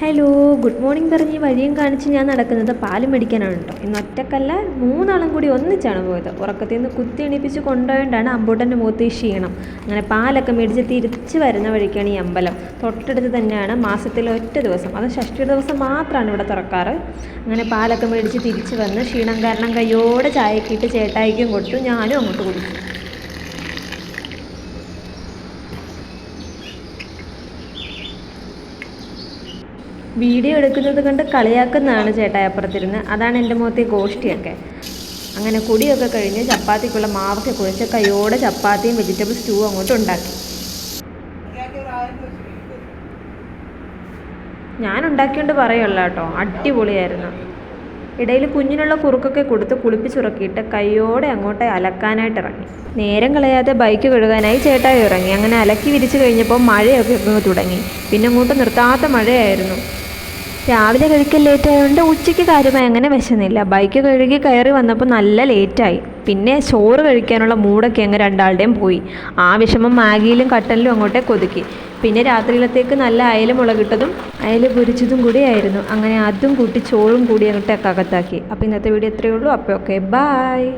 Hello, good morning പറഞ്ഞ് വഴിയും കാണിച്ച് ഞാൻ നടക്കുന്നത് പാല് മേടിക്കാനാണ് കേട്ടോ. ഇന്ന് ഒറ്റക്കല്ല, 3 ആളും കൂടി ഒന്നിച്ചാണ് പോയത്. ഉറക്കത്തിൽ നിന്ന് കുത്തി എണീപ്പിച്ച് കൊണ്ടുപോയോണ്ടാണ് അമ്പൂട്ടൻ്റെ മുഖത്ത് ക്ഷീണം. അങ്ങനെ പാലൊക്കെ മേടിച്ച് തിരിച്ച് വരുന്ന വഴിക്കാണ് ഈ അമ്പലം. തൊട്ടടുത്ത് തന്നെയാണ്. മാസത്തിൽ ഒറ്റ ദിവസം, അത് ഷഷ്ഠി ദിവസം മാത്രമാണ് ഇവിടെ തുറക്കാറ്. അങ്ങനെ പാലൊക്കെ മേടിച്ച് തിരിച്ച് വന്ന് ക്ഷീണം കാരണം കയ്യോടെ ചായയൊക്കെ ഇട്ട് ചേട്ടായിക്കും കൊടുത്തു. ഞാനും അങ്ങോട്ട് കുടിച്ചു. വീഡിയോ എടുക്കുന്നത് കണ്ട് കളിയാക്കുന്നതാണ് ചേട്ടായി അപ്പുറത്തിരുന്ന്. അതാണ് എൻ്റെ മുഖത്തെ ഗോഷ്ടിയൊക്കെ. അങ്ങനെ കുടിയൊക്കെ കഴിഞ്ഞ് ചപ്പാത്തിക്കുള്ള മാവൊക്കെ കുഴച്ച് കയ്യോടെ ചപ്പാത്തിയും വെജിറ്റബിൾ സ്റ്റൂ അങ്ങോട്ട് ഉണ്ടാക്കി. ഞാൻ ഉണ്ടാക്കിയോണ്ട് പറയുമല്ല കേട്ടോ, അടിപൊളിയായിരുന്നു. ഇടയിൽ കുഞ്ഞിനുള്ള കുറുക്കൊക്കെ കൊടുത്ത് കുളിപ്പിച്ചുറക്കിയിട്ട് കയ്യോടെ അങ്ങോട്ട് അലക്കാനായിട്ട് ഇറങ്ങി. നേരം കളയാതെ ബൈക്ക് കഴുകാനായി ചേട്ടായി ഇറങ്ങി. അങ്ങനെ അലക്കി വിരിച്ച് കഴിഞ്ഞപ്പോൾ മഴയൊക്കെ തുടങ്ങി. പിന്നെ അങ്ങോട്ട് നിർത്താത്ത മഴയായിരുന്നു. രാവിലെ കഴിക്കാൻ ലേറ്റ് ആയതുകൊണ്ട് ഉച്ചയ്ക്ക് കാര്യമായി അങ്ങനെ വിശന്നില്ല. ബൈക്ക് കഴുകി കയറി വന്നപ്പോൾ നല്ല ലേറ്റായി. പിന്നെ ചോറ് കഴിക്കാനുള്ള മൂടൊക്കെ അങ്ങ് രണ്ടാളുടെയും പോയി. ആ വിഷമം മാഗിയിലും കട്ടനിലും അങ്ങോട്ടേ കൊതുക്കി. പിന്നെ രാത്രിയിലത്തേക്ക് നല്ല അയല മുളകിട്ടതും അയല പൊരിച്ചതും കൂടിയായിരുന്നു. അങ്ങനെ അതും കൂട്ടി ചോറും കൂടി അങ്ങോട്ടേക്ക് അകത്താക്കി. അപ്പോൾ ഇന്നത്തെ വീഡിയോ ഇത്രയേ ഉള്ളൂ. അപ്പോൾ ഓക്കെ, ബായ്.